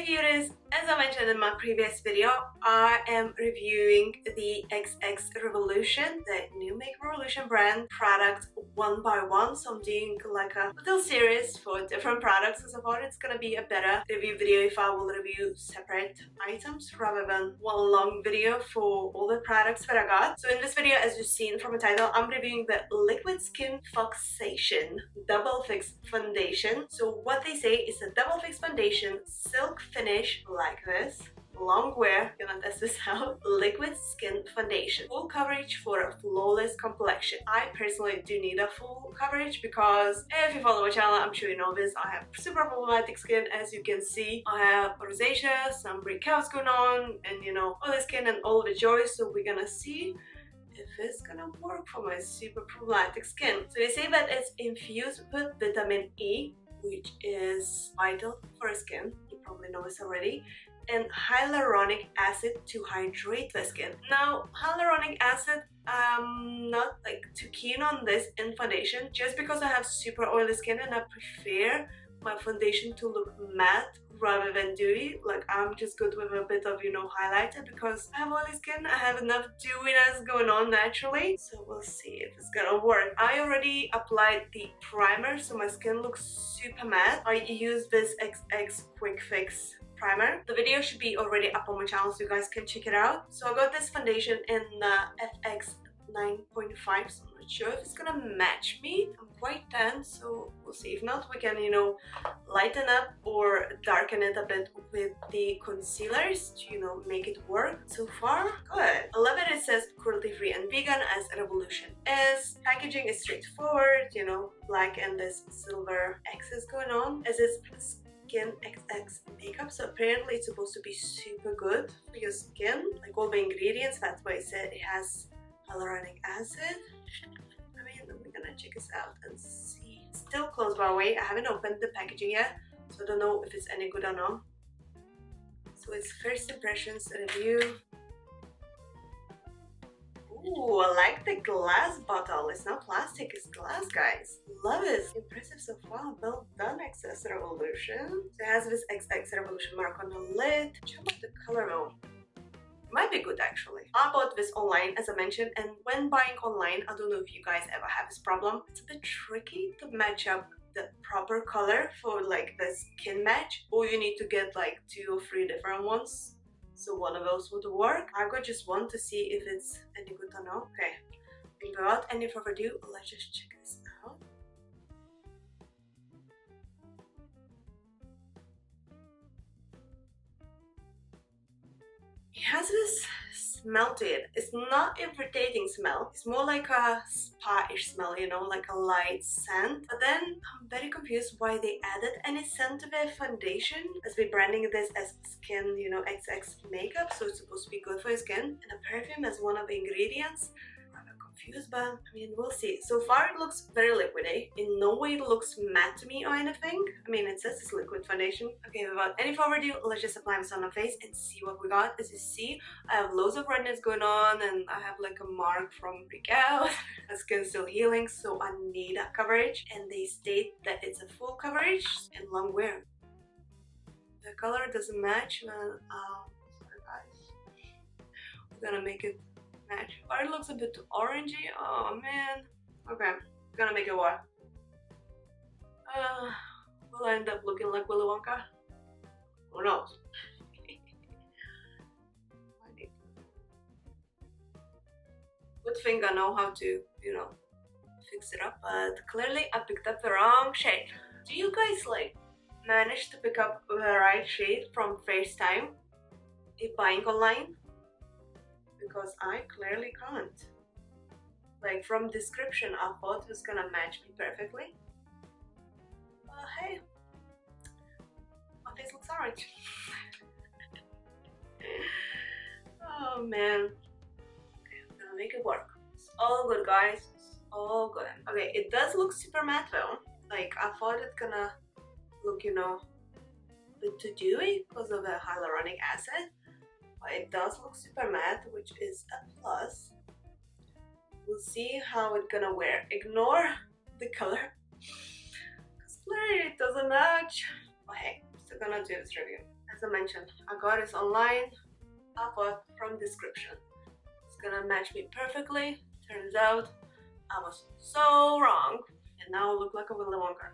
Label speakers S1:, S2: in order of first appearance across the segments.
S1: Hey beauties, as I mentioned in my previous video, I am reviewing the XX Revolution, the new Make Revolution brand product one by one. So I'm doing like a little series for different products because I thought it's gonna be a better review video if I will review separate items rather than one long video for all the products that I got. So in this video, as you've seen from the title, I'm reviewing the Liquid Skin Fauxxdation Double Fix Foundation. So what they say is a double fix foundation, silk finish like this, long wear, gonna test this out, liquid skin foundation, full coverage for a flawless complexion. I personally do need a full coverage because if you follow my channel, I'm sure you know this, I have super problematic skin. As you can see, I have rosacea, some breakouts going on, and you know, oily skin and all the joys. So we're gonna see if it's gonna work for my super problematic skin. So they say that it's infused with vitamin E, which is vital for skin, you probably know this already, and hyaluronic acid to hydrate the skin. Now, hyaluronic acid, I'm not like too keen on this in foundation just because I have super oily skin and I prefer my foundation to look matte rather than dewy. Like, I'm just good with a bit of, you know, highlighter because I have oily skin, I have enough dewiness going on naturally. So we'll see if it's gonna work. I already applied the primer, so my skin looks super matte. I use this XX Quick Fix primer. The video should be already up on my channel so you guys can check it out. So I got this foundation in FX 9.5, so I'm not sure if it's gonna match me. I'm quite tan, so we'll see. If not, we can, you know, lighten up or darken it a bit with the concealers to, you know, make it work. So far, good. I love it. It says cruelty-free and vegan, as Revolution is. Packaging is straightforward, you know, black and this silver X's going on, as it's Skin XX makeup, so apparently it's supposed to be super good for your skin, like all the ingredients. That's why it said it has hyaluronic acid. I mean, we're gonna check this out and see. It's still closed, by the way. I haven't opened the packaging yet, so I don't know if it's any good or not. So it's first impressions review. Ooh, I like the glass bottle. It's not plastic, it's glass, guys. Love it. Impressive so far. Well done, XX Revolution. So it has this XX Revolution mark on the lid. Check out the color though. Might be good actually. I bought this online, as I mentioned, and when buying online, I don't know if you guys ever have this problem, it's a bit tricky to match up the proper color for like the skin match, or you need to get like 2 or 3 different ones. So one of those would work. I got just one to see if it's any good or not. Okay, and without any further ado, let's just check this out. It has this smell to it. It's not irritating smell. It's more like a spa-ish smell, you know, like a light scent. But then I'm very confused why they added any scent to their foundation, as we're branding this as skin, you know, XX makeup, so it's supposed to be good for your skin. And a perfume as one of the ingredients. Confused, but I mean, we'll see. So far it looks very liquidy. In no way it looks matte to me or anything. I mean, it says it's liquid foundation. Okay, without any further ado, let's just apply this on my face and see what we got. As you see, I have loads of redness going on and I have like a mark from breakout. My skin's still healing, so I need a coverage, and they state that it's a full coverage and long wear. The color doesn't match, man. Sorry guys, we're gonna make it match. But it looks a bit too orangey. Oh man. Okay, gonna make it work. Will I end up looking like Willy Wonka? Who knows? Good thing I know how to, you know, fix it up, but clearly I picked up the wrong shade. Do you guys like manage to pick up the right shade from first time if buying online? Because I clearly can't. Like, from description, I thought it was gonna match me perfectly. Hey, my face looks orange. Oh man. Okay, I'm gonna make it work. It's all good, guys. It's all good. Okay, it does look super matte though. Like, I thought it's gonna look, you know, a bit too dewy because of the hyaluronic acid. It does look super matte, which is a plus. We'll see how it's gonna wear. Ignore the color, because clearly it doesn't match. But hey, I'm still gonna do this review. As I mentioned, I got this online. I thought from description it's gonna match me perfectly. Turns out I was so wrong, and now I look like a Willy Wonka.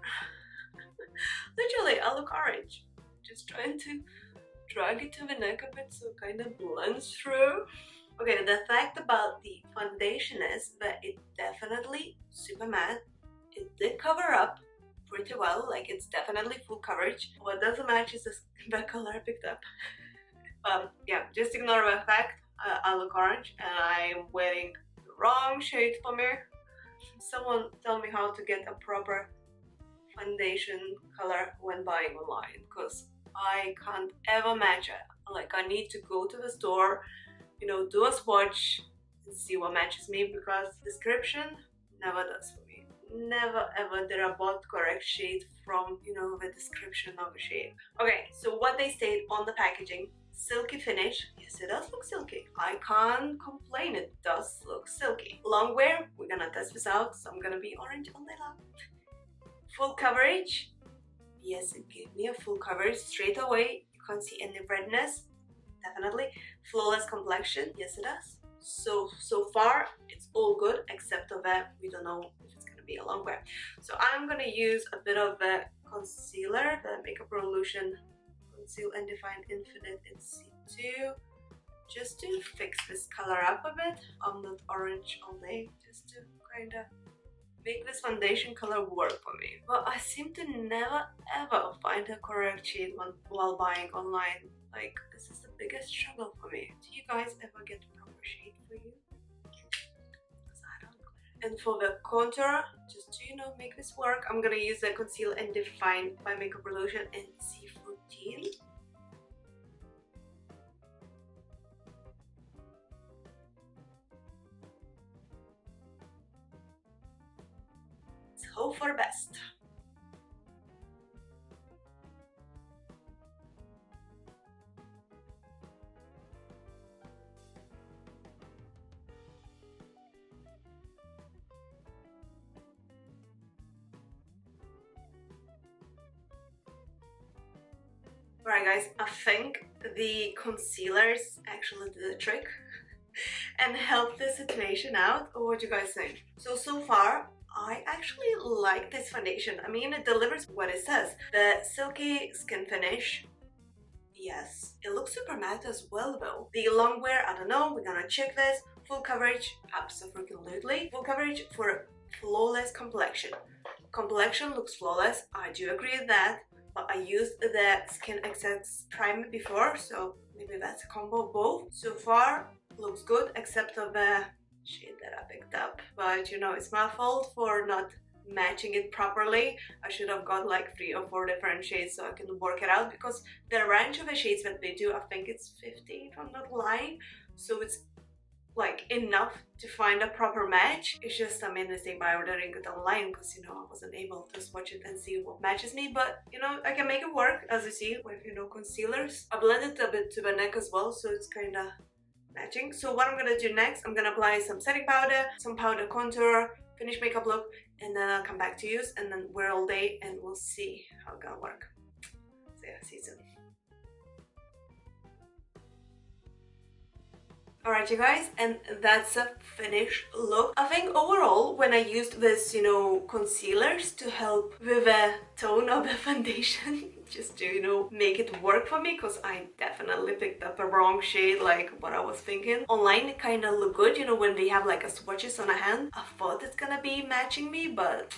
S1: Literally, I look orange. Just trying to drag it to the neck a bit so it kind of blends through. Okay, the fact about the foundation is that it definitely super matte. It did cover up pretty well, like it's definitely full coverage. What doesn't match is the color I picked up. Yeah, just ignore the fact I look orange and I'm wearing the wrong shade for me. Someone tell me how to get a proper foundation color when buying online, because I can't ever match it. Like, I need to go to the store, you know, do a swatch and see what matches me, because description never does for me. Never ever did I bought correct shade from, you know, the description of a shade. Okay, so what they state on the packaging: silky finish. Yes, it does look silky. I can't complain, it does look silky. Long wear, we're gonna test this out, so I'm gonna be orange all day long. Full coverage. Yes, it gave me a full coverage straight away. You can't see any redness. Definitely. Flawless complexion. Yes, it does. So far it's all good, except of that we don't know if it's gonna be a long wear. So I'm gonna use a bit of the concealer, the Makeup Revolution Conceal and Define Infinite in C2, just to fix this color up a bit. I'm not orange all day, just to kind of make this foundation color work for me. But I seem to never ever find a correct shade while buying online. Like, this is the biggest struggle for me. Do you guys ever get a proper shade for you? Because I don't. And for the contour, just to, you know, make this work, I'm gonna use the Conceal and Define by Makeup Revolution in C14. Let's hope for the best. Alright guys, I think the concealers actually did the trick and helped the situation out. Or what do you guys think? So far, I actually like this foundation. I mean, it delivers what it says. The silky skin finish, yes. It looks super matte as well though. The long wear, I don't know, we're gonna check this. Full coverage, absolutely. Full coverage for flawless complexion. Complexion looks flawless, I do agree with that. But I used the Skin XX primer before, so maybe that's a combo of both. So far, looks good, except of the shade that I picked up. But you know, it's my fault for not matching it properly. I should have got like 3 or 4 different shades so I can work it out, because the range of the shades that they do, I think it's 50 if I'm not lying. So it's like enough to find a proper match. It's just I made a mistake by ordering it online, because you know I wasn't able to swatch it and see what matches me. But you know, I can make it work, as you see, with, you know, concealers. I blended a bit to the neck as well, so it's kind of matching. So what I'm gonna do next, I'm gonna apply some setting powder, some powder contour, finish makeup look, and then I'll come back to use and then wear all day and we'll see how it's gonna work. So yeah, see you soon. Alright you guys, and that's a finished look. I think overall, when I used this, you know, concealers to help with the tone of the foundation, just to, you know, make it work for me, because I definitely picked up the wrong shade, like what I was thinking. Online it kind of look good, you know, when they have like a swatches on a hand. I thought it's gonna be matching me, but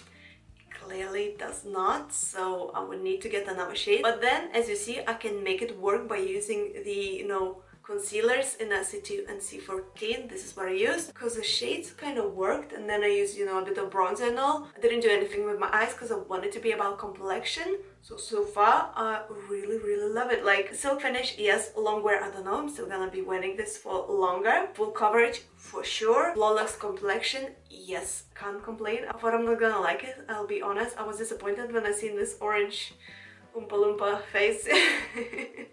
S1: clearly does not, so I would need to get another shade. But then, as you see, I can make it work by using the, you know, concealers in C2 and C14. This is what I used because the shades kind of worked, and then I used, you know, a bit of bronzer and all. I didn't do anything with my eyes because I wanted to be about complexion. So far I really love it. Like, silk finish, yes. Long wear, I don't know, I'm still gonna be wearing this for longer. Full coverage for sure. Flawless complexion, yes, can't complain. I thought I'm not gonna like it, I'll be honest. I was disappointed when I seen this orange Oompa Loompa face.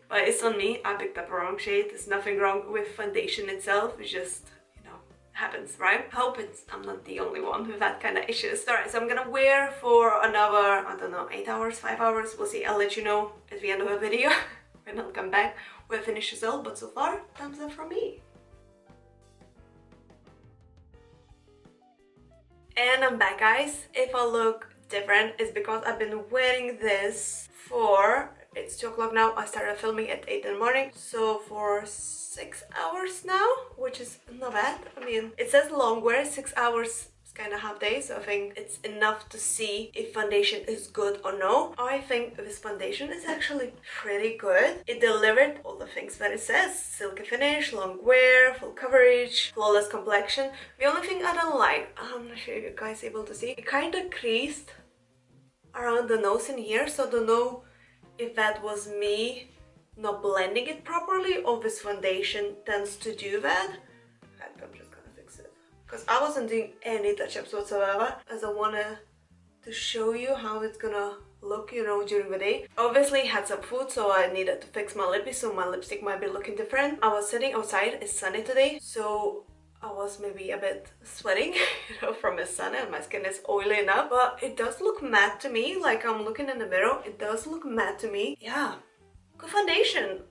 S1: But it's on me, I picked up a wrong shade. There's nothing wrong with foundation itself, it's just, you know, happens, right? Hope I'm not the only one with that kind of issues. Alright, so I'm gonna wear for another, I don't know, 8 hours, 5 hours, we'll see. I'll let you know at the end of the video and I'll come back with a finished result, but so far, thumbs up from me. And I'm back, guys. If I look different, it's because I've been wearing this for, it's 2 o'clock now. I started filming at 8 in the morning, so for 6 hours now, which is not bad. I mean, it says long wear, 6 hours is kind of half day, so I think it's enough to see if foundation is good or no. I think this foundation is actually pretty good. It delivered all the things that it says: silky finish, long wear, full coverage, flawless complexion. The only thing I don't like, I'm not sure if you guys are able to see, it kind of creased around the nose in here, so I don't know if that was me not blending it properly or this foundation tends to do that. I'm just gonna fix it because I wasn't doing any touch-ups whatsoever, as I wanted to show you how it's gonna look, you know, during the day. Obviously had some food, so I needed to fix my lippy, so my lipstick might be looking different. I was sitting outside, it's sunny today, so I was maybe a bit sweating, you know, from the sun, and my skin is oily enough, but it does look matte to me. Like, I'm looking in the mirror, it does look matte to me. Yeah, good foundation.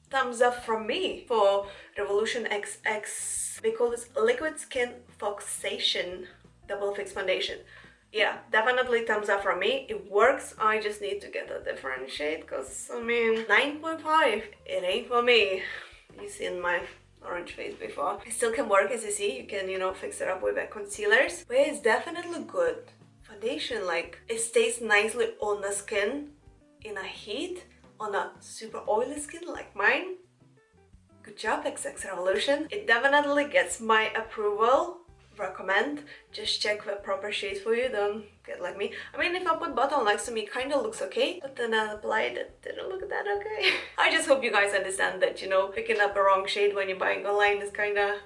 S1: Thumbs up from me for Revolution XX. They call this Liquid Skin Fauxxdation Double Fix Foundation. Yeah, definitely thumbs up from me. It works. I just need to get a different shade because, I mean, 9.5, it ain't for me. You've seen my orange face before. It still can work, as you see. You can, you know, fix it up with concealers, but it's definitely good foundation. Like, it stays nicely on the skin in a heat, on a super oily skin like mine. Good job, XX Revolution. It definitely gets my approval. Recommend. Just check the proper shade for you, don't get like me. I mean, if I put bottom next to me, it kind of looks okay, but then I applied it, didn't look that okay. I just hope you guys understand that, you know, picking up a wrong shade when you're buying online is kind of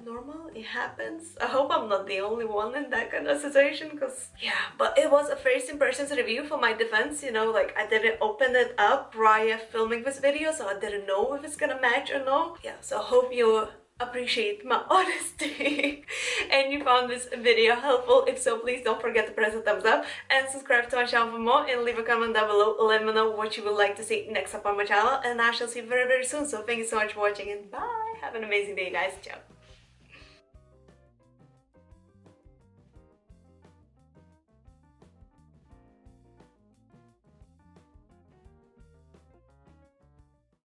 S1: normal. It happens. I hope I'm not the only one in that kind of situation, because yeah. But it was a first impressions review for my defense, you know, like I didn't open it up prior filming this video, so I didn't know if it's gonna match or not. Yeah, so I hope you appreciate my honesty and you found this video helpful. If so, please don't forget to press the thumbs up and subscribe to my channel for more, and leave a comment down below. Let me know what you would like to see next up on my channel, and I shall see you very, very soon. So thank you so much for watching, and bye. Have an amazing day, guys. Ciao.